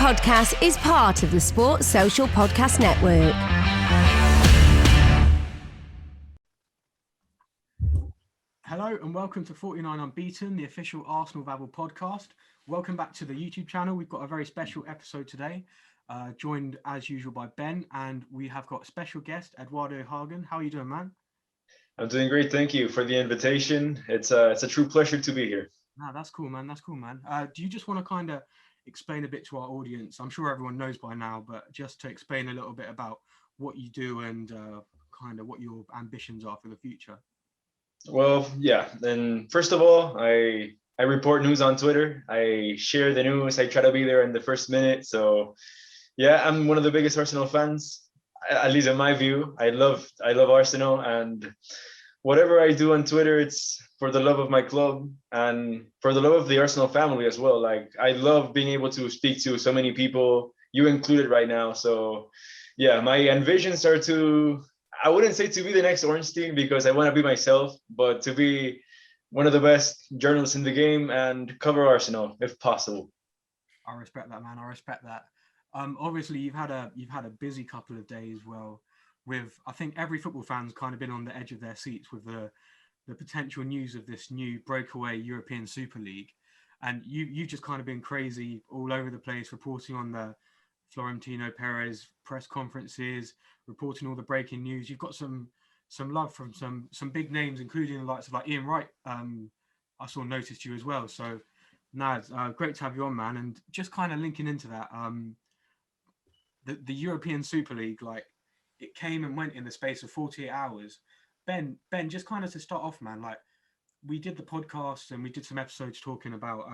podcast is part of the Sports Social Podcast Network. Hello and welcome to 49 Unbeaten, the official ArsenalVavel podcast. Welcome back to the YouTube channel. We've got a very special episode today, joined as usual by Ben, and we have got special guest Eduardo Hagn. How are you doing, man? I'm doing great. Thank you for the invitation. It's a true pleasure to be here. No, that's cool, man. That's cool, man. Do you just want to kind of explain a bit to our audience? I'm sure everyone knows by now, but just to explain a little bit about what you do and kind of what your ambitions are for the future. Well, yeah. And first of all, I report news on Twitter. I share the news. I try to be there in the first minute. So, yeah, I'm one of the biggest Arsenal fans, at least in my view. I love Arsenal, and whatever I do on Twitter, it's for the love of my club and for the love of the Arsenal family as well. Like, I love being able to speak to so many people, you included right now. So, yeah, my ambitions are to, I wouldn't say to be the next Ornstein because I want to be myself, but to be one of the best journalists in the game and cover Arsenal if possible. I respect that, man. I respect that. Obviously, you've had a busy couple of days. Well, with I think every football fan's kind of been on the edge of their seats with the potential news of this new breakaway European Super League, and you've just kind of been crazy all over the place, reporting on the Florentino Perez press conferences, reporting all the breaking news. You've got some love from some big names, including the likes of like Ian Wright. I saw noticed you as well. So, it's great to have you on, man. And just kind of linking into that, the European Super League, like it came and went in the space of 48 hours. Ben, just kind of to start off, man, like we did the podcast and we did some episodes talking about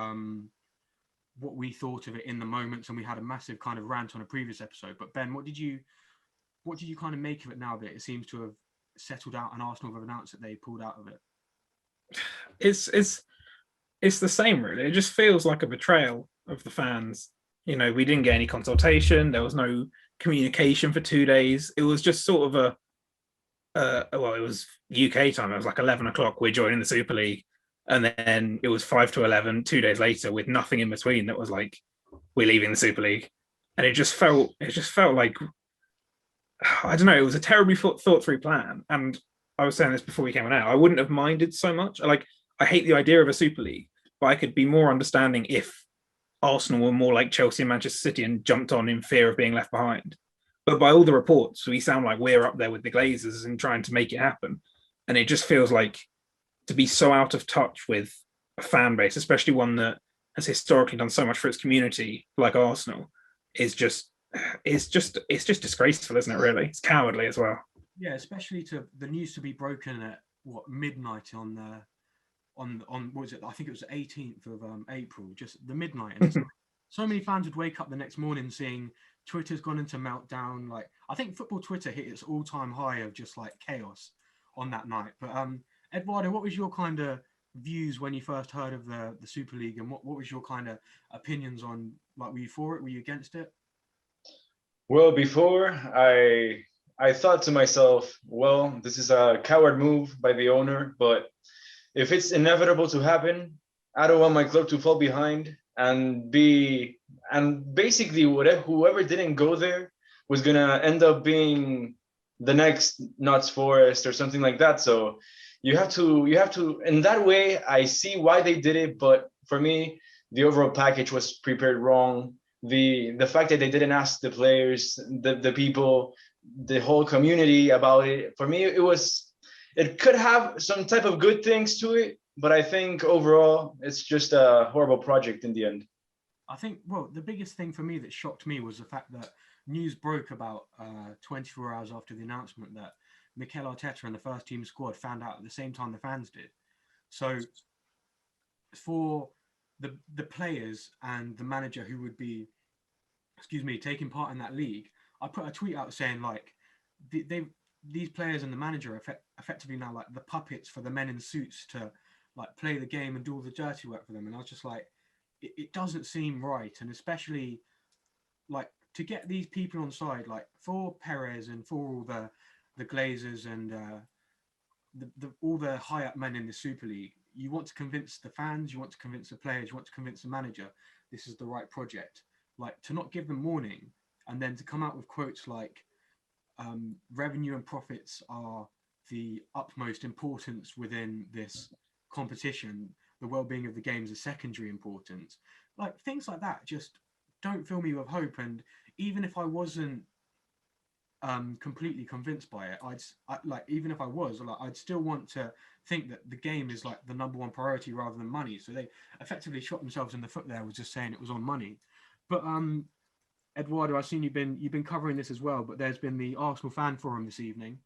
what we thought of it in the moments, and we had a massive kind of rant on a previous episode. But Ben, what did you kind of make of it now that it seems to have settled out and Arsenal have announced that they pulled out of it? It's the same, really. It just feels like a betrayal of the fans. You know, we didn't get any consultation. There was no communication for 2 days. It was just sort of it was UK time. It was like 11 o'clock. We're joining the Super League. And then it was 5 to 11, 2 days later, with nothing in between that was like, we're leaving the Super League. And it just felt like, I don't know, it was a terribly thought through plan. And I was saying this before we came on out, I wouldn't have minded so much. I hate the idea of a Super League, but I could be more understanding if Arsenal were more like Chelsea and Manchester City and jumped on in fear of being left behind. But by all the reports, we sound like we're up there with the Glazers and trying to make it happen. And it just feels like to be so out of touch with a fan base, especially one that has historically done so much for its community, like Arsenal, it's just disgraceful, isn't it? Really, it's cowardly as well. Yeah, especially to the news to be broken at midnight on what was it? I think it was the 18th of April, just the midnight. And it's like, so many fans would wake up the next morning seeing Twitter's gone into meltdown. Like, I think football Twitter hit its all-time high of just like chaos on that night. But Eduardo, what was your kind of views when you first heard of the Super League, and what was your kind of opinions on, like, were you for it? Were you against it? Well, before I thought to myself, well, this is a coward move by the owner, but if it's inevitable to happen, I don't want my club to fall behind and basically whoever didn't go there was gonna end up being the next Notts Forest or something like that. So you have to in that way, I see why they did it, but for me, the overall package was prepared wrong. The fact that they didn't ask the players, the people, the whole community about it, for me, it could have some type of good things to it, but I think overall it's just a horrible project in the end. I think, well, the biggest thing for me that shocked me was the fact that news broke about 24 hours after the announcement that Mikel Arteta and the first team squad found out at the same time the fans did. So for the players and the manager who would be, taking part in that league, I put a tweet out saying, like, these players and the manager are effectively now like the puppets for the men in suits to like play the game and do all the dirty work for them. And I was just like, it doesn't seem right. And especially like to get these people on side, like for Perez and for all the Glazers and all the high up men in the Super League, you want to convince the fans, you want to convince the players, you want to convince the manager this is the right project. like to not give them warning, and then to come out with quotes like revenue and profits are the utmost importance within this competition. The well-being of the game is a secondary importance. Like things like that just don't fill me with hope. And even if I wasn't completely convinced by it, even if I was, like, I'd still want to think that the game is like the number one priority rather than money. So they effectively shot themselves in the foot there with just saying it was on money. But Eduardo, I've seen you've been covering this as well, but there's been the Arsenal fan forum this evening,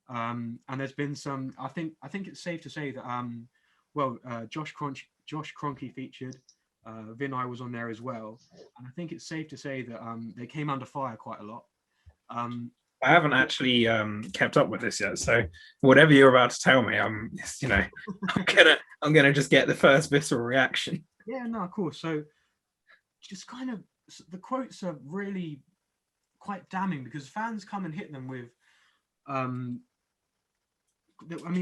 and there's been some. I think it's safe to say that Josh Kronke featured. Vinay was on there as well, and I think it's safe to say that they came under fire quite a lot. I haven't actually kept up with this yet, so whatever you're about to tell me, I'm gonna just get the first visceral reaction. Yeah, no, of course. So, just kind of the quotes are really quite damning because fans come and hit them with. I mean,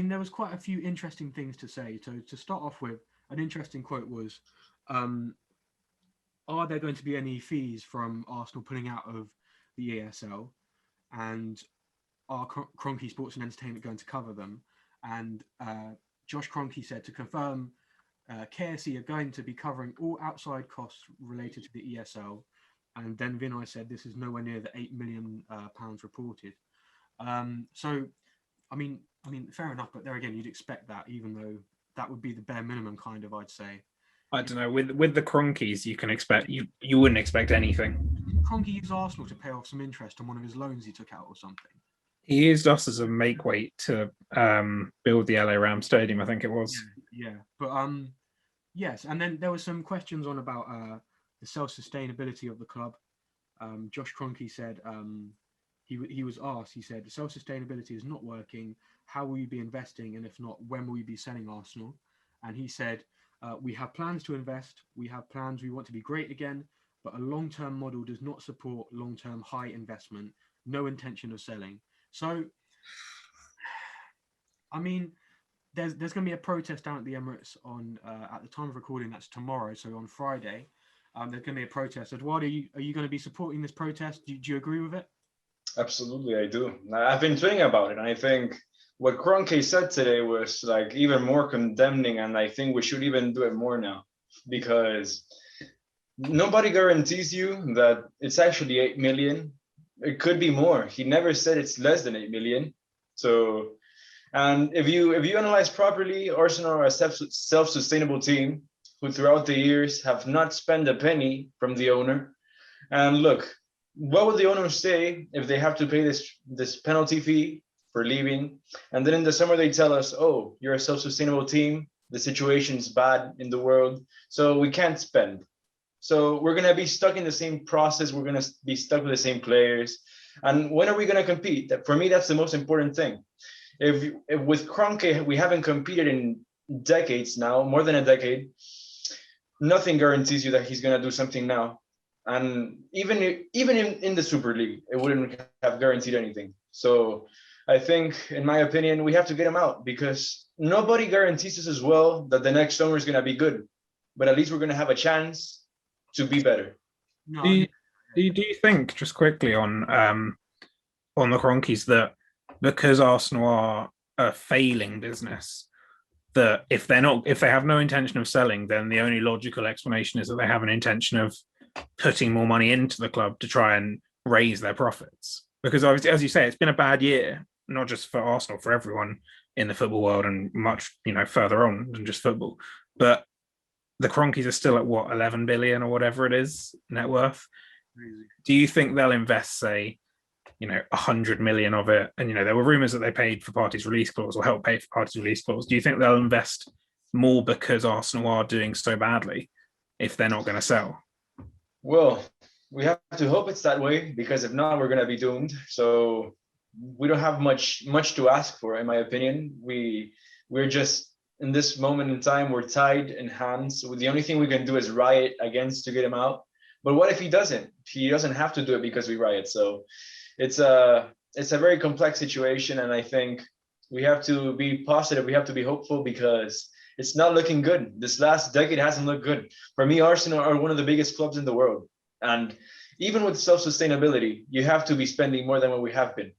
there was quite a few interesting things to say. So to start off with, an interesting quote was, "Are there going to be any fees from Arsenal pulling out of the ESL, and are Kronke Sports and Entertainment going to cover them?" And Josh Kronke said, to confirm, KSE are going to be covering all outside costs related to the ESL. And then Vinay said, this is nowhere near the £8 million reported. So, I mean, fair enough, but there again, you'd expect that, even though that would be the bare minimum, kind of, I'd say. I don't know. With the Kronkes, you can expect you wouldn't expect anything. Kronke used Arsenal to pay off some interest on one of his loans he took out or something. He used us as a make weight to build the LA Rams Stadium, I think it was. Yeah. But yes, and then there were some questions on about the self-sustainability of the club. Josh Kronke said he was asked. He said, self-sustainability is not working. How will you be investing? And if not, when will you be selling Arsenal? And he said, we have plans to invest. We have plans. We want to be great again. But a long-term model does not support long-term high investment. No intention of selling. So, I mean, there's going to be a protest down at the Emirates on at the time of recording. That's tomorrow. So on Friday, there's going to be a protest. Eduardo, are you going to be supporting this protest? Do you agree with it? Absolutely, I do. I've been tweeting about it, and I think what Kronke said today was like even more condemning, and I think we should even do it more now, because nobody guarantees you that it's actually 8 million. It could be more. He never said it's less than 8 million. So, and if you analyze properly, Arsenal are a self-sustainable team who throughout the years have not spent a penny from the owner. And look, what would the owner say if they have to pay this penalty fee for leaving? And then in the summer they tell us, oh, you're a self-sustainable team. The situation's bad in the world, so we can't spend. So we're going to be stuck in the same process. We're going to be stuck with the same players. And when are we going to compete? For me, that's the most important thing. If with Kronke, we haven't competed in decades now, more than a decade, nothing guarantees you that he's going to do something now. And even in the Super League, it wouldn't have guaranteed anything. So I think, in my opinion, we have to get him out, because nobody guarantees us as well that the next summer is going to be good. But at least we're going to have a chance to be better. No, Do you think, just quickly on the Kronkes, that because Arsenal are a failing business, that if they have no intention of selling, then the only logical explanation is that they have an intention of putting more money into the club to try and raise their profits? Because obviously, as you say, it's been a bad year, not just for Arsenal, for everyone in the football world, and much further on than just football. But the Kronkes are still at what, 11 billion or whatever it is net worth. crazy. Do you think they'll invest, say, 100 million of it? And there were rumors that they paid for parties release clause, or helped pay for parties release clause. Do you think they'll invest more because Arsenal are doing so badly if they're not going to sell? Well, we have to hope it's that way, because if not, we're going to be doomed. So we don't have much to ask for, in my opinion. We're just, in this moment in time, we're tied in hands. So the only thing we can do is riot against to get him out. But what if he doesn't? He doesn't have to do it because we riot. So it's a very complex situation, and I think we have to be positive. We have to be hopeful, because it's not looking good. This last decade hasn't looked good. For me, Arsenal are one of the biggest clubs in the world. And even with self-sustainability, you have to be spending more than what we have been,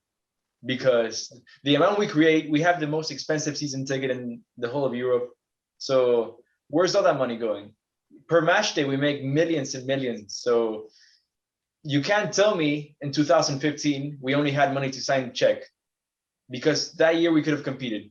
because the amount we create, we have the most expensive season ticket in the whole of Europe. So where's all that money going? Per match day, we make millions and millions. So you can't tell me in 2015 we only had money to sign Czech, because that year we could have competed.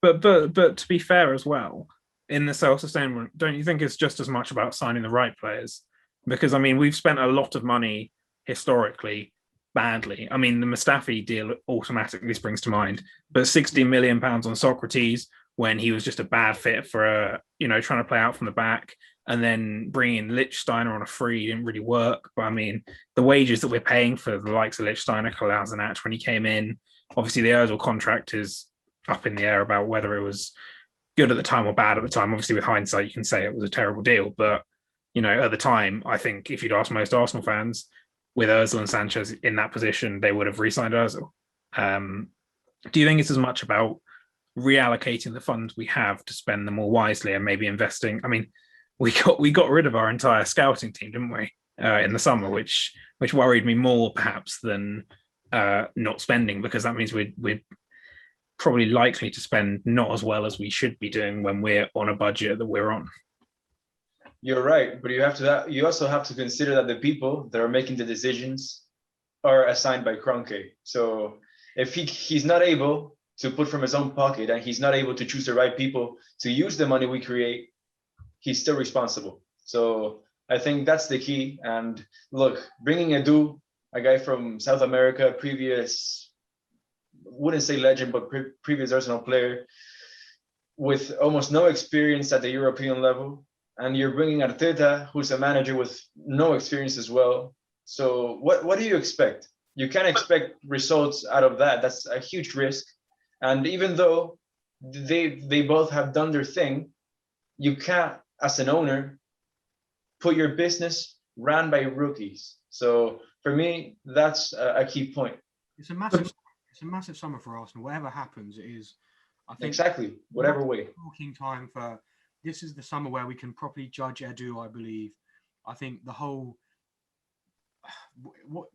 But to be fair as well, in the self-sustainment, don't you think it's just as much about signing the right players? Because I mean, we've spent a lot of money historically badly. I mean, the Mustafi deal automatically springs to mind, but 60 million pounds on Socrates when he was just a bad fit for trying to play out from the back, and then bringing Lichtsteiner on a free didn't really work. But I mean, the wages that we're paying for the likes of Lichtsteiner, Kolasinac when he came in, obviously the Ozil contract is up in the air about whether it was good at the time or bad at the time. Obviously, with hindsight, you can say it was a terrible deal, but at the time, I think if you'd asked most Arsenal fans, with Ozil and Sanchez in that position, they would have re-signed Ozil. Do you think it's as much about reallocating the funds we have to spend them more wisely and maybe investing? I mean, we got rid of our entire scouting team, didn't we, in the summer, which worried me more perhaps than not spending, because that means we're probably likely to spend not as well as we should be doing when we're on a budget that we're on. You're right, but you also have to consider that the people that are making the decisions are assigned by Kronke. So if he's not able to put from his own pocket, and he's not able to choose the right people to use the money we create, he's still responsible. So I think that's the key. And look, bringing Edu, a guy from South America, wouldn't say legend, but previous Arsenal player with almost no experience at the European level. And you're bringing Arteta, who's a manager with no experience as well. So what do you expect? You can't expect results out of that. That's a huge risk. And even though they both have done their thing, you can't, as an owner, put your business ran by rookies. So for me, that's a key point. It's a massive summer for Arsenal. Whatever happens, it is, I think, exactly whatever way. Talking time for this is the summer where we can properly judge Edu. I believe. I think the whole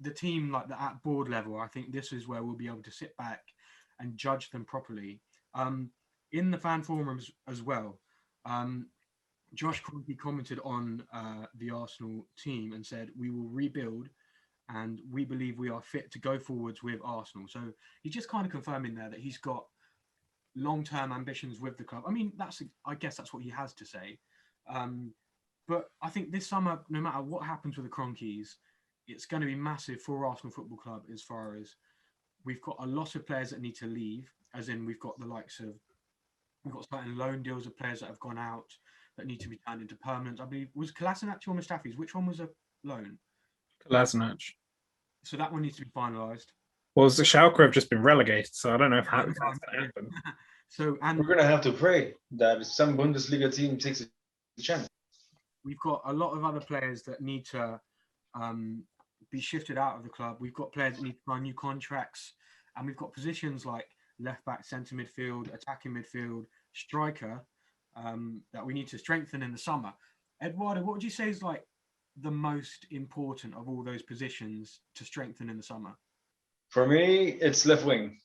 the team like that at board level. I think this is where we'll be able to sit back and judge them properly. In the fan forums as well, Josh Kronke commented on the Arsenal team and said, "We will rebuild, and we believe we are fit to go forwards with Arsenal." So he's just kind of confirming there that he's got long-term ambitions with the club. I mean, I guess that's what he has to say. But I think this summer, no matter what happens with the Kronkes, it's going to be massive for Arsenal Football Club, as far as we've got a lot of players that need to leave, as in we've got certain loan deals of players that have gone out that need to be turned into permanent. I believe, was Kolasinac or Mustafi's? Which one was a loan? Kolasinac. So that one needs to be finalised. Well, the Schalke have just been relegated, so I don't know if that's going to happen. So, and we're going to have to pray that some Bundesliga team takes a chance. We've got a lot of other players that need to be shifted out of the club. We've got players that need to sign new contracts, and we've got positions like left back, centre midfield, attacking midfield, striker that we need to strengthen in the summer. Eduardo, what would you say is like the most important of all those positions to strengthen in the summer? For me, it's left wing.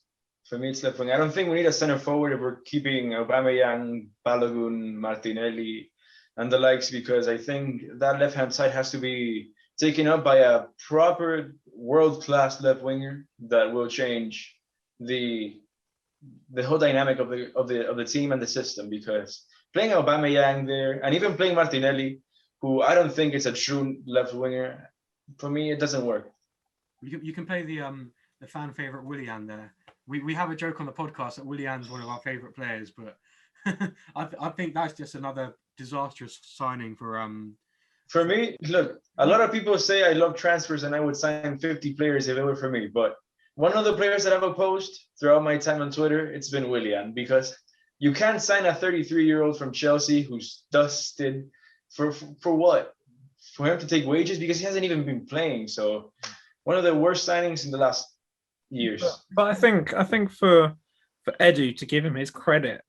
I don't think we need a center forward if we're keeping Aubameyang, Balogun, Martinelli, and the likes, because I think that left-hand side has to be taken up by a proper world-class left winger that will change the whole dynamic of the team and the system. Because playing Aubameyang there, and even playing Martinelli, who I don't think is a true left winger, for me it doesn't work. You can play the fan favorite Willian there. We have a joke on the podcast that Willian's one of our favorite players, but I think that's just another disastrous signing for me. Look, a lot of people say I love transfers and I would sign 50 players if it were for me, but one of the players that I've opposed throughout my time on Twitter, it's been Willian, because you can't sign a 33-year-old from Chelsea who's dusted for what? For him to take wages, because he hasn't even been playing. So one of the worst signings in the last years. But I think for Edu, to give him his credit,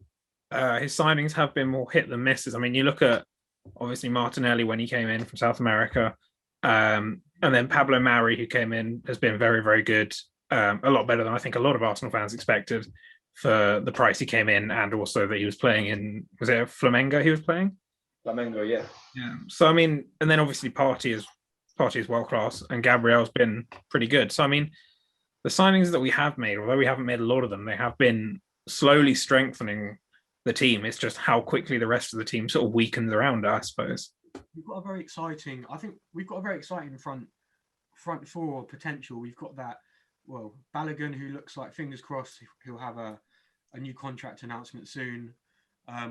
his signings have been more hit than misses. I mean, you look at obviously Martinelli when he came in from South America, And then Pablo Mauri, who came in, has been very, very good. A lot better than I think a lot of Arsenal fans expected for the price he came in, and also that he was playing in, was it Flamengo he was playing? Flamengo, yeah. Yeah. So I mean, and then obviously Partey is world class, and Gabriel's been pretty good. So I mean, the signings that we have made, although we haven't made a lot of them, they have been slowly strengthening the team. It's just how quickly the rest of the team sort of weakens around it, I suppose. We've got a very exciting. I think we've got a very exciting front four potential. We've got that. Well, Balogun, who looks like, fingers crossed, he'll have a new contract announcement soon.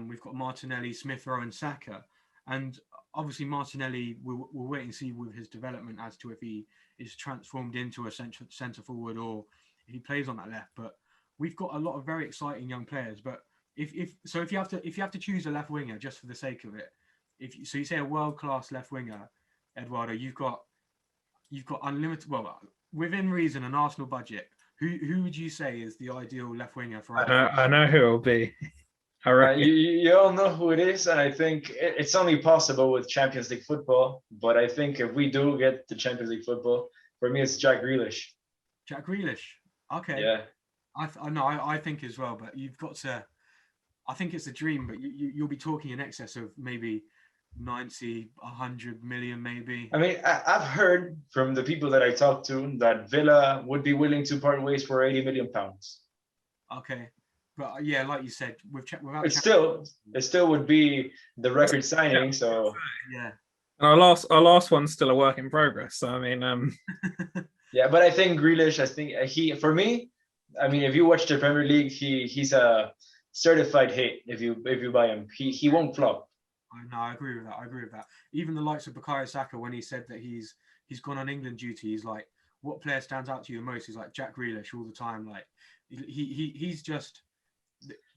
We've got Martinelli, Smith Rowe, and Saka. And obviously Martinelli, we'll wait and see with his development as to if he is transformed into a centre forward or if he plays on that left. But we've got a lot of very exciting young players. But if you have to choose a left winger just for the sake of it, so you say a world class left winger, Eduardo, you've got unlimited, well, within reason, an Arsenal budget. Who would you say is the ideal left winger for Arsenal? I know who it'll be. You all know who it is, and I think it's only possible with Champions League football. But I think if we do get the Champions League football, for me, it's Jack Grealish. Jack Grealish. Okay. Yeah. I think as well, but you've got to. I think it's a dream, but you'll be talking in excess of maybe 90, 100 million, maybe. I mean, I've heard from the people that I talked to that Villa would be willing to part ways for £80 million. Okay. But yeah, like you said, it still would be the record signing. So yeah, and our last one's still a work in progress. So I mean, yeah, but I think Grealish. I think for me, I mean, if you watch the Premier League, he's a certified hit. If you buy him, he won't flop. I agree with that. Even the likes of Bukayo Saka, when he said that he's gone on England duty, he's like, what player stands out to you the most? He's like Jack Grealish all the time. Like he's just.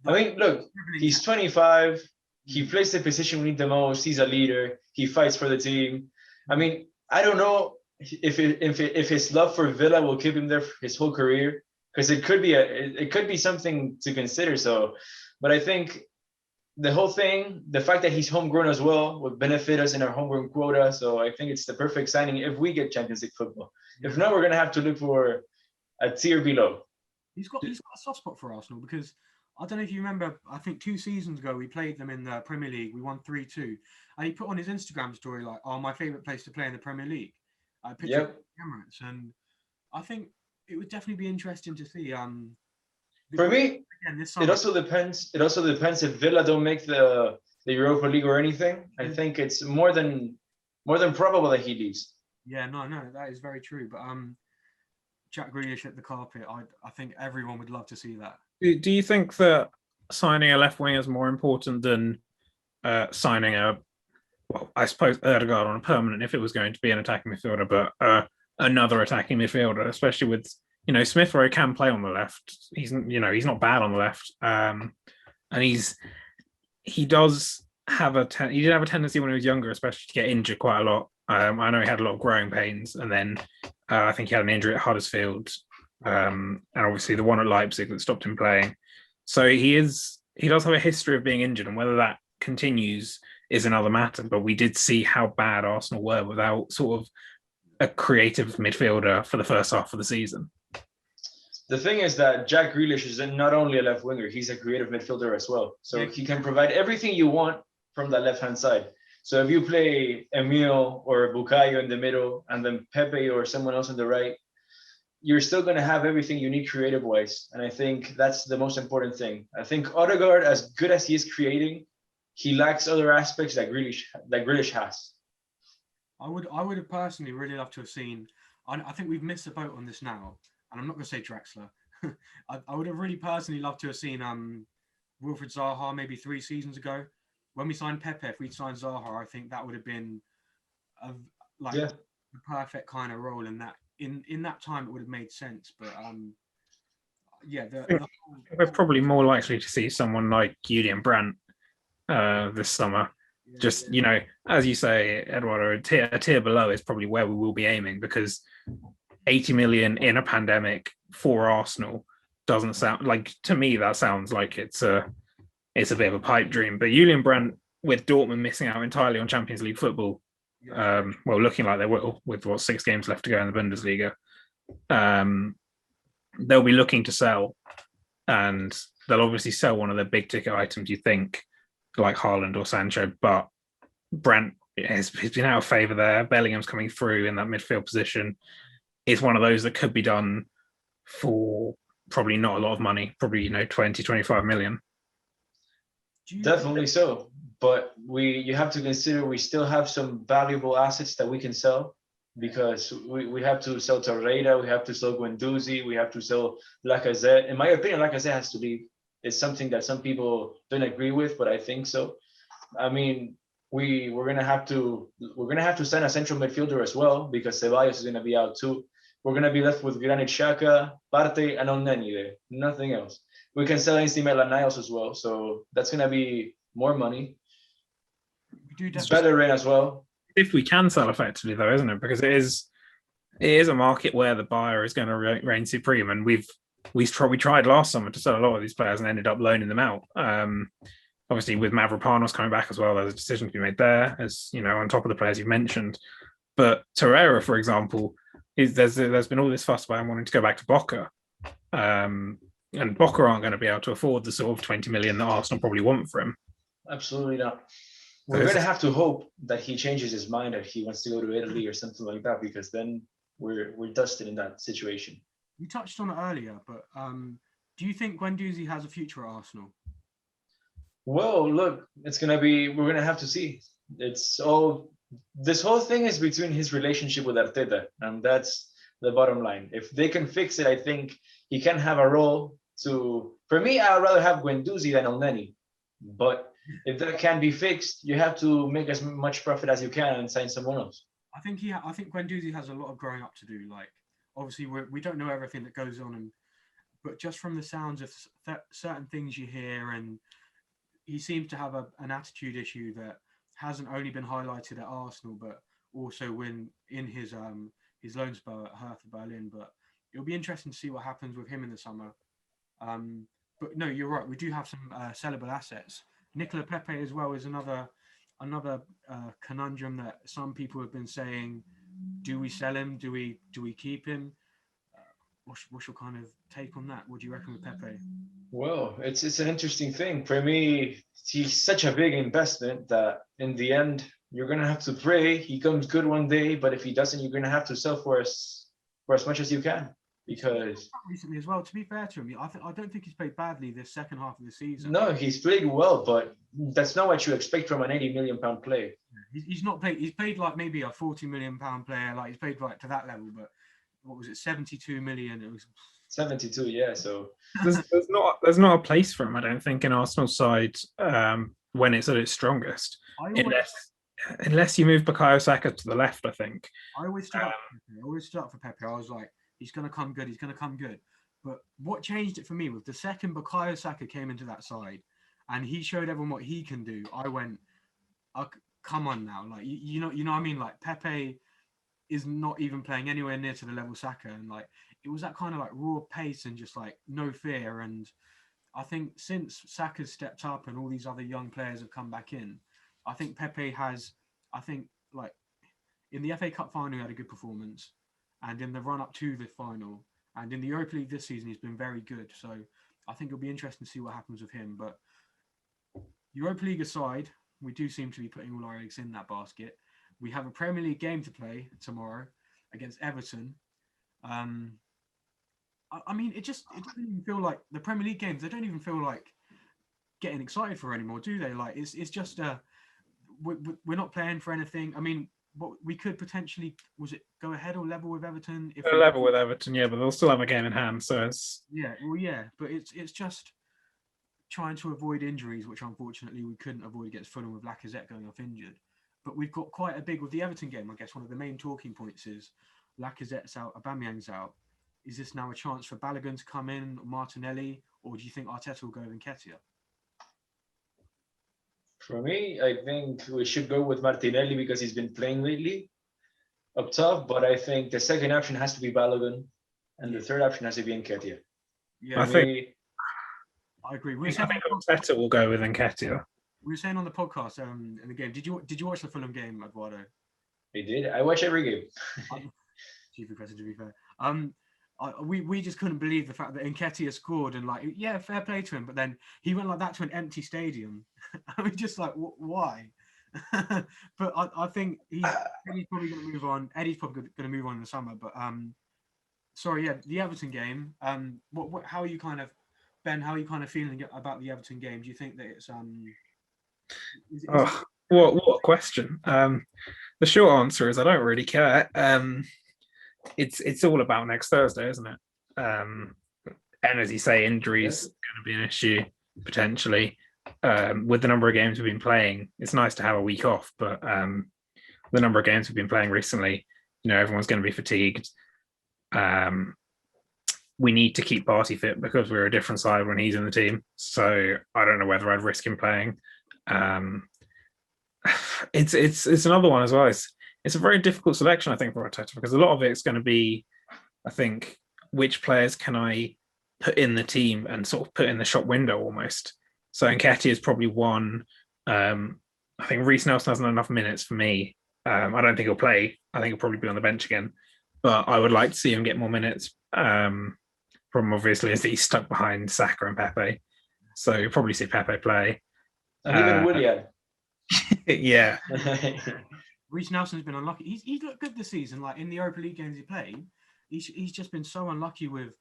I mean, look, he's 25. He plays the position we need the most. He's a leader. He fights for the team. I mean, I don't know if his love for Villa will keep him there for his whole career, because it could be something to consider. So, but I think the whole thing, the fact that he's homegrown as well, would benefit us in our homegrown quota. So I think it's the perfect signing if we get Champions League football. If not, we're gonna have to look for a tier below. He's got a soft spot for Arsenal because. I don't know if you remember, I think 2 seasons ago, we played them in the Premier League. We won 3-2. And he put on his Instagram story, like, my favourite place to play in the Premier League. Picture of Emirates. And I think it would definitely be interesting to see. For me, it also depends. It also depends if Villa don't make the Europa League or anything. I think it's more than probable that he leaves. Yeah, no, that is very true. But Jack Grealish at the carpet, I think everyone would love to see that. Do you think that signing a left wing is more important than signing I suppose Ødegaard on a permanent if it was going to be an attacking midfielder, but another attacking midfielder, especially with, Smith Rowe can play on the left. He's not bad on the left, and he does have he did have a tendency when he was younger, especially to get injured quite a lot. I know he had a lot of growing pains, and then I think he had an injury at Huddersfield. And obviously the one at Leipzig that stopped him playing. So he does have a history of being injured, and whether that continues is another matter. But we did see how bad Arsenal were without sort of a creative midfielder for the first half of the season. The thing is that Jack Grealish is not only a left winger, he's a creative midfielder as well. So he can provide everything you want from that left-hand side. So if you play Emil or Bukayo in the middle and then Pepe or someone else on the right, you're still going to have everything you need creative-wise. And I think that's the most important thing. I think Ødegaard, as good as he is creating, he lacks other aspects that Grealish has. I would have personally really loved to have seen, I think we've missed the boat on this now, and I'm not going to say Drexler. I would have really personally loved to have seen Wilfried Zaha maybe 3 seasons ago. When we signed Pepe, if we'd signed Zaha, I think that would have been the perfect kind of role in that. In that time, it would have made sense, but we're probably more likely to see someone like Julian Brandt this summer. As you say, Eduardo, a tier below is probably where we will be aiming, because 80 million in a pandemic for Arsenal doesn't sound like, to me, that sounds like it's a bit of a pipe dream. But Julian Brandt, with Dortmund missing out entirely on Champions League football, Well, looking like they will, with 6 games left to go in the Bundesliga. They'll be looking to sell, and they'll obviously sell one of their big ticket items, you think, like Haaland or Sancho, but Brandt has been out of favour there. Bellingham's coming through in that midfield position. It's one of those that could be done for probably not a lot of money, probably 20, 25 million. Definitely so. But you have to consider we still have some valuable assets that we can sell, because we have to sell Torreira, we have to sell Gwen, we have to sell Lacazette. In my opinion, Lacazette has to leave. It's something that some people don't agree with, but I think so. I mean, we're gonna have to sign a central midfielder as well, because Ceballos is gonna be out too. We're gonna be left with Granit Xhaka, Partey, and Elneny there. Nothing else. We can sell AC Milan Niles as well, so that's gonna be more money. It's better rain as well. If we can sell effectively, though, isn't it? Because it is a market where the buyer is going to reign supreme, and we tried last summer to sell a lot of these players and ended up loaning them out. Obviously, with Mavropanos coming back as well, there's a decision to be made there, as on top of the players you've mentioned. But Torreira, for example, there's been all this fuss about him wanting to go back to Boca, and Boca aren't going to be able to afford the sort of 20 million that Arsenal probably want for him. Absolutely not. We're going to have to hope that he changes his mind, that he wants to go to Italy or something like that, because then we're dusted in that situation. You touched on it earlier, but do you think Gwen has a future at Arsenal? Well, look, we're going to have to see. This whole thing is between his relationship with Arteta, and that's the bottom line. If they can fix it, I think he can have a role for me, I'd rather have Gwen than Elneny, but if that can be fixed, you have to make as much profit as you can and sign someone else. I think Gwen has a lot of growing up to do. Like, obviously, we don't know everything that goes on, but just from the sounds of certain things you hear, and he seems to have an attitude issue that hasn't only been highlighted at Arsenal, but also when in his loan spell at Hertha Berlin. But it'll be interesting to see what happens with him in the summer. But no, you're right. We do have some sellable assets. Nikola Pepe as well is another conundrum that some people have been saying: do we sell him? Do we keep him? What's your kind of take on that? What do you reckon with Pepe? Well, it's an interesting thing. For me, he's such a big investment that in the end you're gonna have to pray he comes good one day. But if he doesn't, you're gonna have to sell for as much as you can. Because recently as well, to be fair to him, I don't think he's played badly this second half of the season. No, he's played well, but that's not what you expect from an 80 million pound player. He's not played. He's played like maybe a 40 million pound player. Like he's played like to that level, but what was it? 72 million. It was 72, yeah. So there's not a place for him, I don't think, in Arsenal's side when it's at its strongest. Unless you move Bukayo Saka to the left, I think. I always stood up for Pepe. I was like, he's going to come good. He's going to come good. But what changed it for me was the second Bukayo Saka came into that side and he showed everyone what he can do. I went, come on now. Like, you know what I mean? Like, Pepe is not even playing anywhere near to the level Saka. And, like, it was that kind of, like, raw pace and just, like, no fear. And I think since Saka's stepped up and all these other young players have come back in, I think Pepe has, like, in the FA Cup final, he had a good performance. And in the run-up to the final, and in the Europa League this season, he's been very good. So I think it'll be interesting to see what happens with him. But Europa League aside, we do seem to be putting all our eggs in that basket. We have a Premier League game to play tomorrow against Everton. I mean, it doesn't even feel like the Premier League games. They don't even feel like getting excited for anymore, do they? Like it's just we're not playing for anything. I mean, what we could potentially go ahead or level with Everton? Level with Everton, yeah, but they'll still have a game in hand. So it's but it's just trying to avoid injuries, which unfortunately we couldn't avoid against Fulham with Lacazette going off injured. But we've got quite a big with the Everton game. I guess one of the main talking points is Lacazette's out, Aubameyang's out. Is this now a chance for Balogun to come in, or Martinelli, or do you think Arteta will go with Nketiah? For me, I think we should go with Martinelli because he's been playing lately up top. But I think the second option has to be Balogun, and the third option has to be Nketiah. Yeah, I agree. I think Arteta will go with Nketiah. We were saying on the podcast in the game. Did you watch the Fulham game, Eduardo? They did. I watch every game. Chief question, to be fair. We just couldn't believe the fact that Nketiah scored, and like, yeah, fair play to him, but then he went like that to an empty stadium. I mean, just like, why? But I think Eddie's probably going to move on. Eddie's probably going to move on in the summer. But sorry, yeah, the Everton game. How are you kind of, Ben? How are you kind of feeling about the Everton game? Do you think that it's what a question. The short answer is I don't really care. It's all about next Thursday, isn't it? And as you say, injuries going to be an issue potentially. With the number of games we've been playing, it's nice to have a week off, but the number of games we've been playing recently, everyone's going to be fatigued. We need to keep Party fit because we're a different side when he's in the team. So I don't know whether I'd risk him playing. It's another one as well. It's a very difficult selection, I think, for Arteta, because a lot of it's going to be, I think, which players can I put in the team and sort of put in the shop window almost. So Nketiah is probably one. I think Reece Nelson hasn't enough minutes for me. I don't think he'll play. I think he'll probably be on the bench again. But I would like to see him get more minutes. Problem obviously is that he's stuck behind Saka and Pepe. So you'll probably see Pepe play. And even Willian. Yeah. Reece Nelson's been unlucky. He's looked good this season. Like in the Europa League games he played, he's just been so unlucky with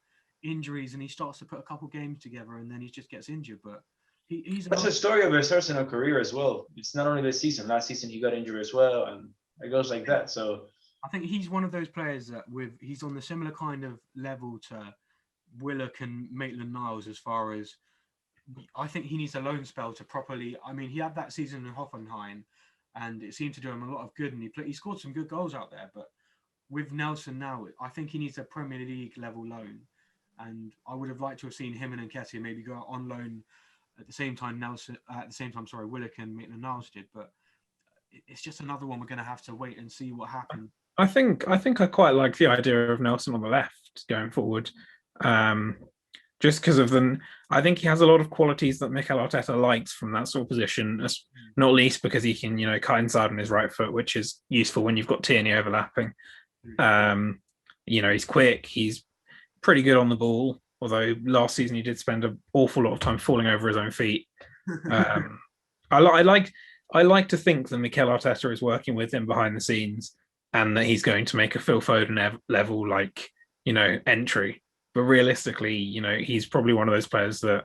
injuries, and he starts to put a couple games together, and then he just gets injured. But that's the story of his Arsenal career as well. It's not only this season. Last season he got injured as well, and it goes like that. So I think he's one of those players that he's on the similar kind of level to Willock and Maitland-Niles as far as I think he needs a loan spell to properly. I mean, he had that season in Hoffenheim, and it seemed to do him a lot of good, and he scored some good goals out there. But with Nelson now, I think he needs a Premier League level loan, and I would have liked to have seen him and Nketiah maybe go out on loan at the same time. Willock and Maitland-Niles did, but it's just another one we're going to have to wait and see what happens. I think I quite like the idea of Nelson on the left going forward. Just because of I think he has a lot of qualities that Mikel Arteta likes from that sort of position, not least because he can, cut inside on his right foot, which is useful when you've got Tierney overlapping. He's quick, he's pretty good on the ball, although last season he did spend an awful lot of time falling over his own feet. I like to think that Mikel Arteta is working with him behind the scenes and that he's going to make a Phil Foden level, entry. But realistically, he's probably one of those players that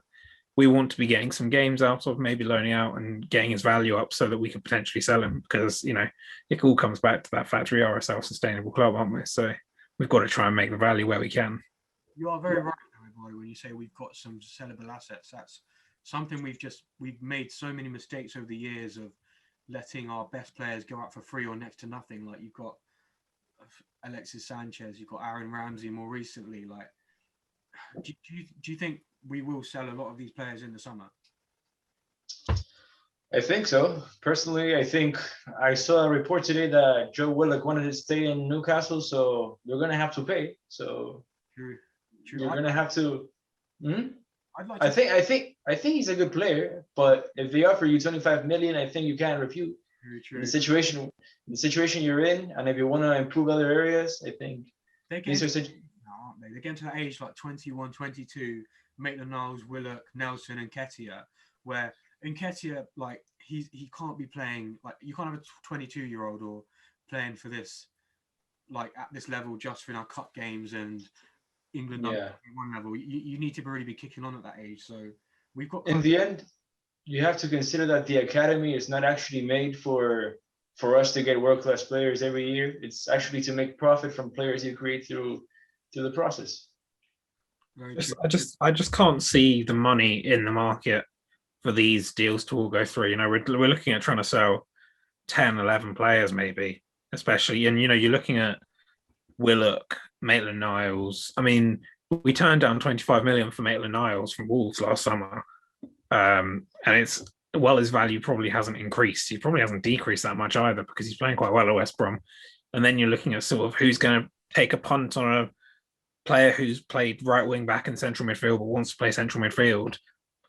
we want to be getting some games out of, maybe loaning out and getting his value up so that we can potentially sell him. Because, it all comes back to that fact we are a self-sustainable club, aren't we? So we've got to try and make the value where we can. You are very right, everybody, when you say we've got some sellable assets. That's something we've made so many mistakes over the years of letting our best players go out for free or next to nothing. Like you've got Alexis Sanchez, you've got Aaron Ramsey more recently. Like, do you think we will sell a lot of these players in the summer? I think so. Personally, I think I saw a report today that Joe Willock wanted to stay in Newcastle, so you're going to have to pay. So True. You're going to have to. I think he's a good player, but if they offer you 25 million, I think you can't refuse. True. The situation you're in, and if you want to improve other areas, I think these are aren't they? They're getting to that age like 21, 22, Maitland-Niles, Willock, Nelson, and Nketiah, where Nketiah, like he can't be playing, like you can't have a 22-year-old or playing for this, like at this level just for our cup games and England one level. You need to really be kicking on at that age. So we've got. In the end, you have to consider that the academy is not actually made for us to get world-class players every year. It's actually to make profit from players you create through the process. I just can't see the money in the market for these deals to all go through. We're looking at trying to sell 10, 11 players maybe, especially, and you're looking at Willock, Maitland-Niles. I mean, we turned down 25 million for Maitland-Niles from Wolves last summer, and it's his value probably hasn't increased. He probably hasn't decreased that much either because he's playing quite well at West Brom. And then you're looking at sort of who's going to take a punt on a player who's played right wing back and central midfield but wants to play central midfield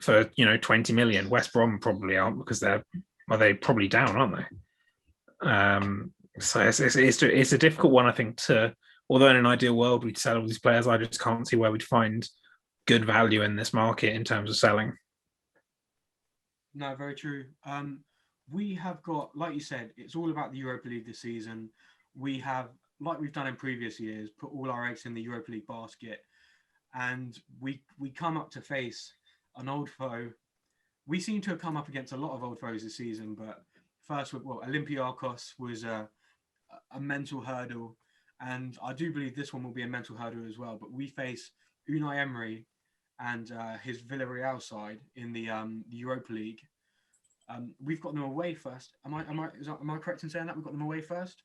for 20 million. West Brom probably aren't because they're probably down, aren't they? So it's a difficult one, I think. Although in an ideal world we'd sell all these players, I just can't see where we'd find good value in this market in terms of selling. No, very true. We have got, like you said, it's all about the Europa League this season. We have, like we've done in previous years, put all our eggs in the Europa League basket, and we come up to face an old foe. We seem to have come up against a lot of old foes this season, but first, Olympiacos was a mental hurdle, and I do believe this one will be a mental hurdle as well. But we face Unai Emery and his Villarreal side in the Europa League. We've got them away first. Am I correct in saying that we've got them away first?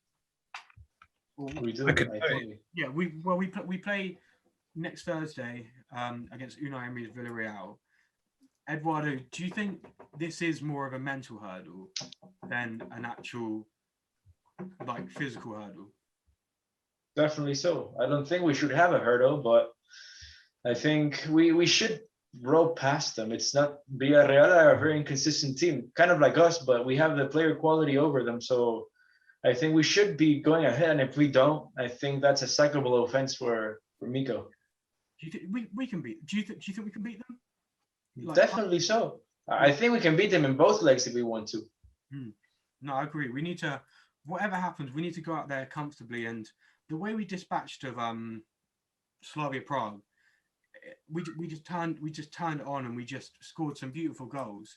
We do. Yeah, we play next Thursday against Unai Emery's Villarreal. Eduardo, do you think this is more of a mental hurdle than an actual physical hurdle? Definitely so. I don't think we should have a hurdle, but I think we should roll past them. It's not Villarreal are a very inconsistent team, kind of like us, but we have the player quality over them. So I think we should be going ahead. And if we don't, I think that's a sackable offense for Miko. Do you think we can beat? Do you think we can beat them? Definitely so. I think we can beat them in both legs if we want to. No, I agree. We need to, whatever happens, we need to go out there comfortably. And the way we dispatched of Slavia Prague, we just turned it on and we just scored some beautiful goals,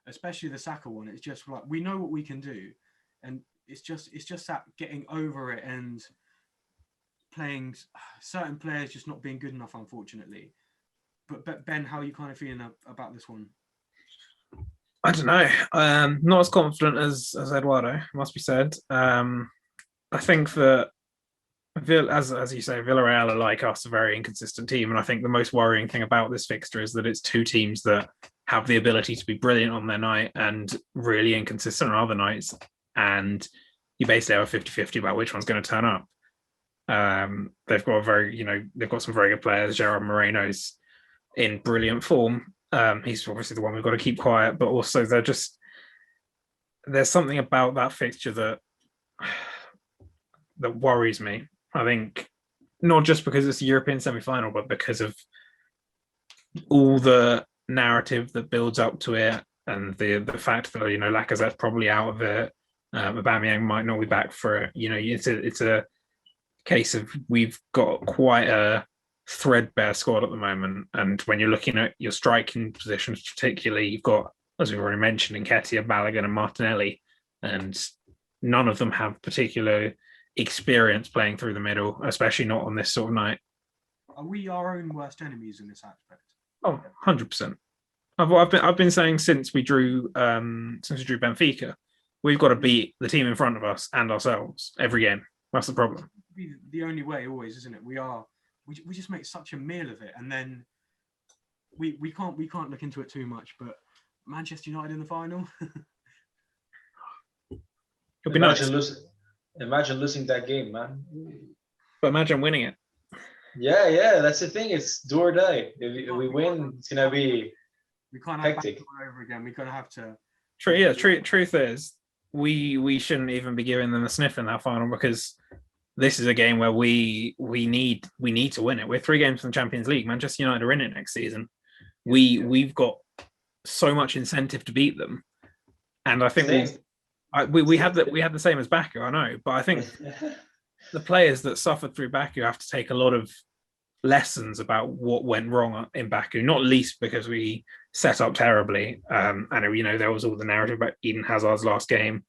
especially the Saka one. It's just like we know what we can do, and it's just that getting over it and playing certain players just not being good enough, unfortunately. But Ben, how are you kind of feeling about this one? I don't know. Not as confident as Eduardo, must be said. I think that as you say, Villarreal are like us, a very inconsistent team, and I think the most worrying thing about this fixture is that it's two teams that have the ability to be brilliant on their night and really inconsistent on other nights, and you basically have a 50-50 about which one's going to turn up. They've got some very good players. Gerard Moreno's in brilliant form. He's obviously the one we've got to keep quiet, but also there's something about that fixture that worries me. I think not just because it's a European semi-final, but because of all the narrative that builds up to it, and the fact that Lacazette's probably out of it. Aubameyang might not be back for it. It's a case of we've got quite a threadbare squad at the moment, and when you're looking at your striking positions, particularly, you've got, as we've already mentioned, Nketiah, Balogun, and Martinelli, and none of them have particular experience playing through the middle, especially not on this sort of night. Are we our own worst enemies in this aspect? Oh, 100%. I've been saying since we drew Benfica, we've got to beat the team in front of us and ourselves every game. That's the problem. The only way, always, isn't it? We just make such a meal of it, and then we can't look into it too much. But Manchester United in the final. It'll be nice. Imagine losing that game, man. But imagine winning it. Yeah, that's the thing. It's do or die. If we win, it's gonna be hectic. All over again. We're gonna have to. Truth is, we shouldn't even be giving them a sniff in that final, because this is a game where we need to win it. We're 3 games from the Champions League. Manchester United are in it next season. We've got so much incentive to beat them, and I think we have the same as Baku. I know, but I think the players that suffered through Baku have to take a lot of lessons about what went wrong in Baku, not least because we set up terribly. And there was all the narrative about Eden Hazard's last game,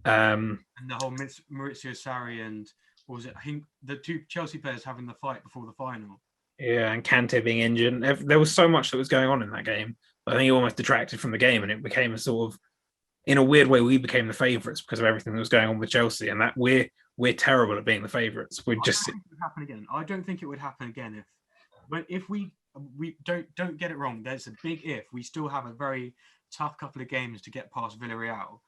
and the whole Maurizio Sarri and what was it? I think the 2 Chelsea players having the fight before the final. Yeah, and Kante being injured. There was so much that was going on in that game. I think it almost detracted from the game, and it became a sort of, in a weird way, we became the favourites because of everything that was going on with Chelsea, and that we're terrible at being the favourites. I don't think it would happen again. I don't think it would happen again if we don't get it wrong. There's a big if. We still have a very tough couple of games to get past Villarreal,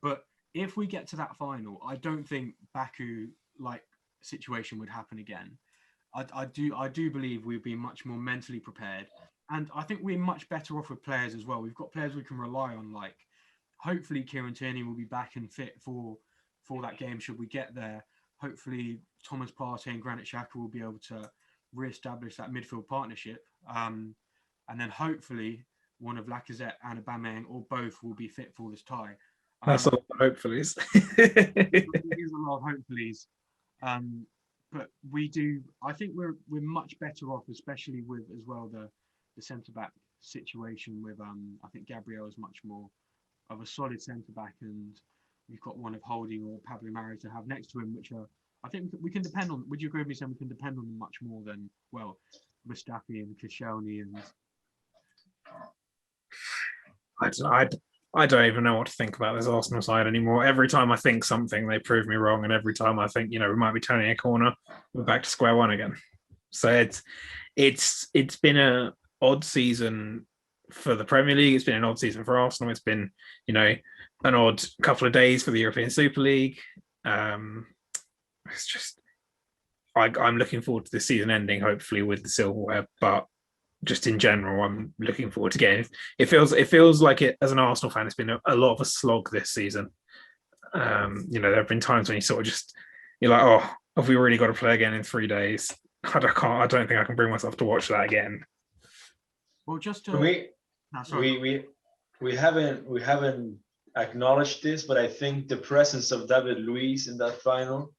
but if we get to that final, I don't think Baku situation would happen again. I do believe we'd be much more mentally prepared, and I think we're much better off with players as well. We've got players we can rely on, hopefully Kieran Tierney will be back and fit for for that game should we get there. Hopefully, Thomas Partey and Granit Xhaka will be able to re-establish that midfield partnership, and then hopefully one of Lacazette and Aubameyang or both will be fit for this tie. That's a lot of hopefullys. It is a lot of hopefullys. But I think we're much better off, especially with as well the centre back situation with I think Gabriel is much more of a solid centre back, and we've got one of Holding or Pablo Mari to have next to him, which I think we can depend on. Would you agree with me saying we can depend on them much more than Mustafi and Koscielny and I don't even know what to think about this Arsenal side anymore. Every time I think something, they prove me wrong, and every time I think, we might be turning a corner, we're back to square one again. So it's been an odd season for the Premier League. It's been an odd season for Arsenal. It's been, an odd couple of days for the European Super League. It's just, I'm looking forward to this season ending, hopefully with the silverware, but just in general, I'm looking forward to getting it. Feels like it as an Arsenal fan, it's been a lot of a slog this season. There have been times when you sort of you're like, oh, have we really got to play again in 3 days? I don't think I can bring myself to watch that again. Well, just to... we haven't acknowledged this, but I think the presence of David Luiz in that final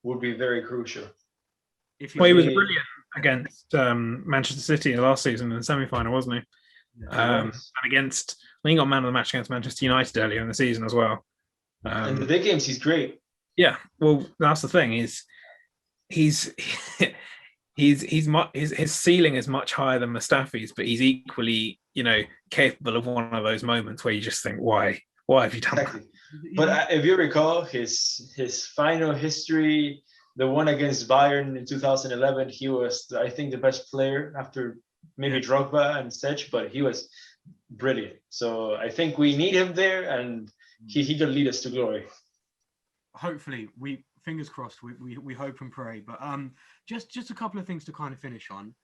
would be very crucial. He was brilliant against Manchester City in the last season in the semi-final, wasn't he? Yeah, and against, I think he got man of the match against Manchester United earlier in the season as well. In the big games, he's great. Yeah, well, that's the thing is, his ceiling is much higher than Mustafi's, but he's equally, capable of one of those moments where you just think, why have you done that? But if you recall his final history, the one against Bayern in 2011, he was, I think, the best player after maybe Drogba and such, but he was brilliant. So I think we need him there, and he can lead us to glory. Hopefully, fingers crossed. We hope and pray. But just a couple of things to kind of finish on.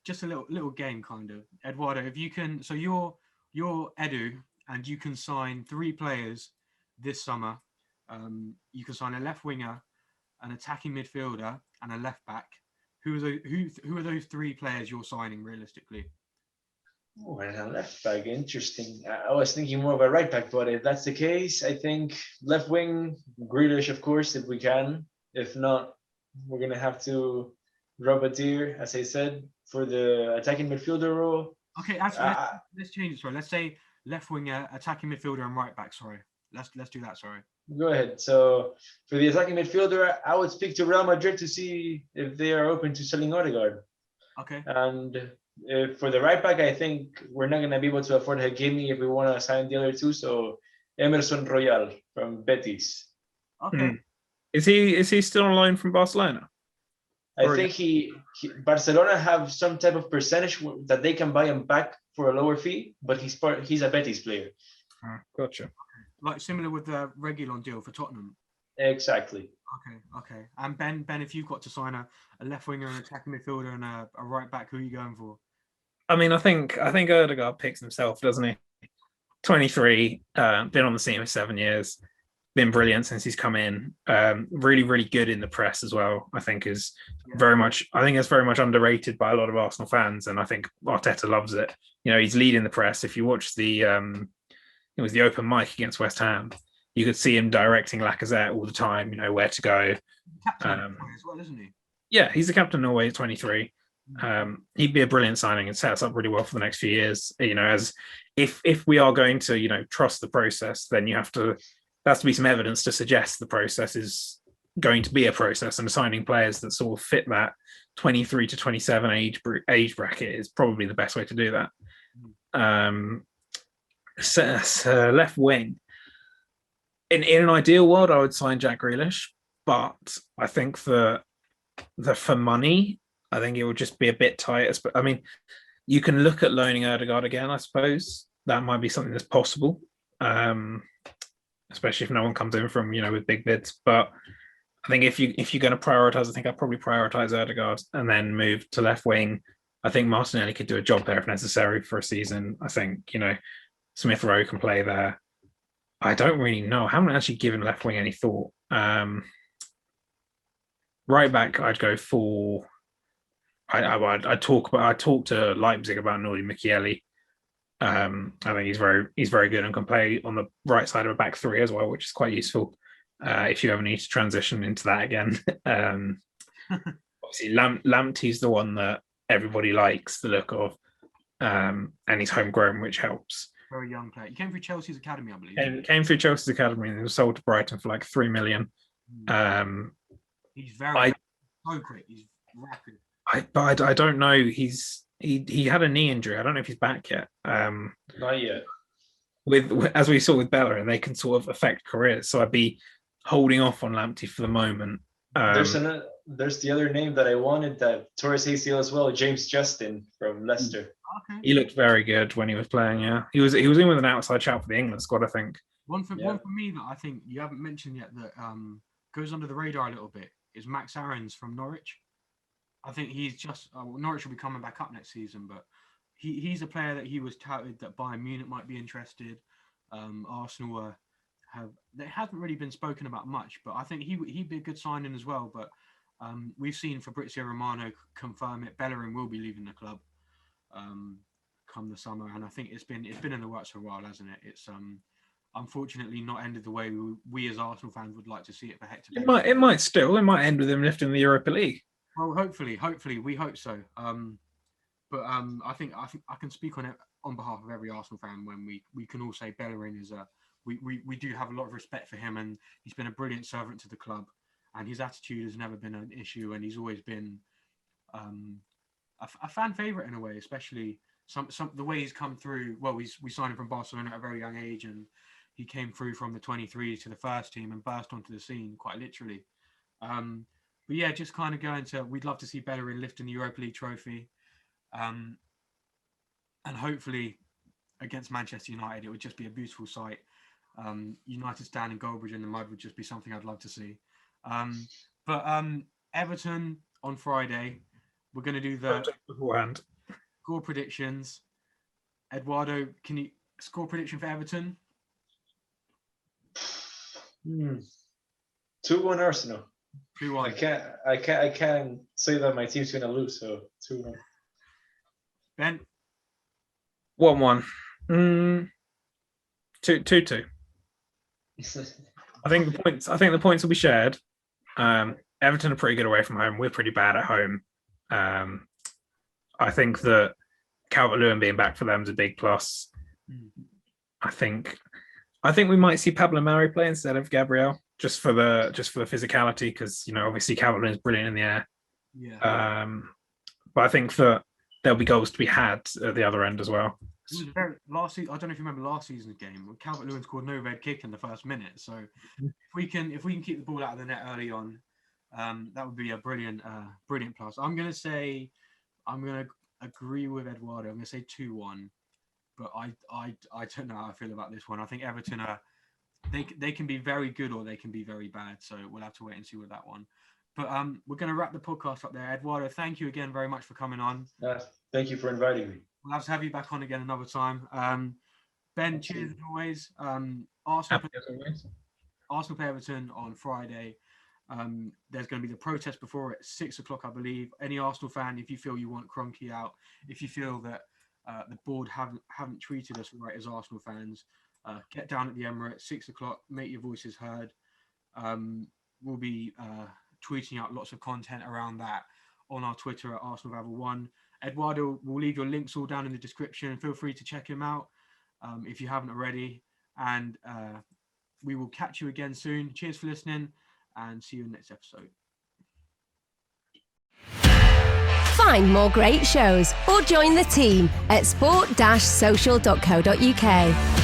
Just a little game, kind of. Eduardo, if you can, so you're Edu, and you can sign 3 players this summer. You can sign a left winger, an attacking midfielder, and a left back. Who are those 3 players you're signing realistically? Oh, and a left back, interesting. I was thinking more of a right back, but if that's the case, I think left wing, Grealish, of course, if we can. If not, we're gonna have to rub a tear, as I said, for the attacking midfielder role. Okay, actually, let's change it. Sorry, let's say left winger, attacking midfielder, and right back. Sorry, let's do that. Sorry. Go ahead. So for the attacking midfielder, I would speak to Real Madrid to see if they are open to selling Odegaard. Okay. And for the right back, I think we're not going to be able to afford Hakimi if we want to sign the other 2. So Emerson Royal from Betis. Okay. Mm. Is he still on loan from Barcelona? I think Barcelona have some type of percentage that they can buy him back for a lower fee, but he's a Betis player. Gotcha. Like similar with the Reguilon deal for Tottenham. Exactly. Okay. And Ben, if you've got to sign a left winger, an attacking midfielder, and a right back, who are you going for? I mean, I think Odegaard picks himself, doesn't he? 23, been on the team for 7 years, been brilliant since he's come in. Really, really good in the press as well. I think it's very much underrated by a lot of Arsenal fans, and I think Arteta loves it. He's leading the press. If you watch it was the open mic against West Ham, you could see him directing Lacazette all the time, where to go. Captain as well, isn't he? Yeah, he's the captain of Norway at 23. He'd be a brilliant signing and set us up really well for the next few years. As if we are going to, trust the process, then there has to be some evidence to suggest the process is going to be a process, and signing players that sort of fit that 23 to 27 age bracket is probably the best way to do that. So left wing. In an ideal world, I would sign Jack Grealish, but I think for money, I think it would just be a bit tight. I mean, you can look at loaning Odegaard again, I suppose. That might be something that's possible, especially if no one comes in from, with big bids. But I think if you're going to prioritise, I think I'd probably prioritise Odegaard and then move to left wing. I think Martinelli could do a job there if necessary for a season. I think, Smith Rowe can play there. I don't really know. I haven't actually given left wing any thought. Right back, I'd go for. I talk to Leipzig about Nordi Micheli. I think he's very good and can play on the right side of a back three as well, which is quite useful if you ever need to transition into that again. Obviously, Lamptey's the one that everybody likes the look of, and he's homegrown, which helps. Very young player. He came through Chelsea's academy, I believe. And came through Chelsea's academy and was sold to Brighton for like 3 million. He's very so quick. He's rapid. I don't know. He had a knee injury. I don't know if he's back yet. Not yet. With as we saw with Bella, and they can sort of affect careers. So I'd be holding off on Lamptey for the moment. There's the other name that I wanted that Torres ACL as well, James Justin from Leicester. Okay. He looked very good when he was playing. Yeah, he was in with an outside shout for the England squad, I think. One for me that I think you haven't mentioned yet that goes under the radar a little bit is Max Aarons from Norwich. I think he's just Norwich will be coming back up next season, but he's a player that he was touted that Bayern Munich might be interested. Arsenal they haven't really been spoken about much, but I think he'd be a good signing as well. But we've seen Fabrizio Romano confirm it. Bellerin will be leaving the club come the summer, and I think it's been in the works for a while, hasn't it? It's unfortunately not ended the way we as Arsenal fans would like to see it for Hector. It might end with him lifting the Europa League. Well, hopefully we hope so. But I think I can speak on behalf of every Arsenal fan when we can all say Bellerin is we do have a lot of respect for him, and he's been a brilliant servant to the club, and his attitude has never been an issue, and he's always been a fan favourite in a way, especially some the way he's come through. Well, we signed him from Barcelona at a very young age, and he came through from the 23s to the first team and burst onto the scene quite literally. But yeah, just kind of going to, we'd love to see Bellerin lifting the Europa League trophy. And hopefully against Manchester United, it would just be a beautiful sight. United standing Goldbridge in the mud would just be something I'd love to see. But Everton on Friday, we're going to do the beforehand score predictions. Eduardo, can you score prediction for Everton? 2-1 Arsenal. 2-1. I can't say that my team's gonna lose, so 2-1. Ben? 1-1. 2-2. I think the points will be shared. Everton are pretty good away from home. We're pretty bad at home. I think that Calvert-Lewin being back for them is a big plus. I think we might see Pablo Mari play instead of Gabriel, just for the physicality, because obviously Calvert-Lewin is brilliant in the air. Yeah. But I think that there'll be goals to be had at the other end as well. It was last season. I don't know if you remember last season's game. Calvert-Lewin scored no red kick in the first minute. So if we can keep the ball out of the net early on, that would be a brilliant plus. I'm gonna agree with Eduardo. I'm gonna say 2-1, but I don't know how I feel about this one. I think Everton they can be very good or they can be very bad. So we'll have to wait and see with that one. But we're going to wrap the podcast up there. Eduardo, thank you again very much for coming on. Thank you for inviting me. We'll have to have you back on again another time. Ben, cheers as always. Arsenal play Everton on Friday. There's going to be the protest before at 6 o'clock, I believe. Any Arsenal fan, if you feel you want Kronke out, if you feel that the board haven't treated us right as Arsenal fans, get down at the Emirates, 6 o'clock, make your voices heard. We'll be tweeting out lots of content around that on our Twitter at ArsenalVavel1. Eduardo will leave your links all down in the description. Feel free to check him out if you haven't already. And we will catch you again soon. Cheers for listening and see you in the next episode. Find more great shows or join the team at sport-social.co.uk.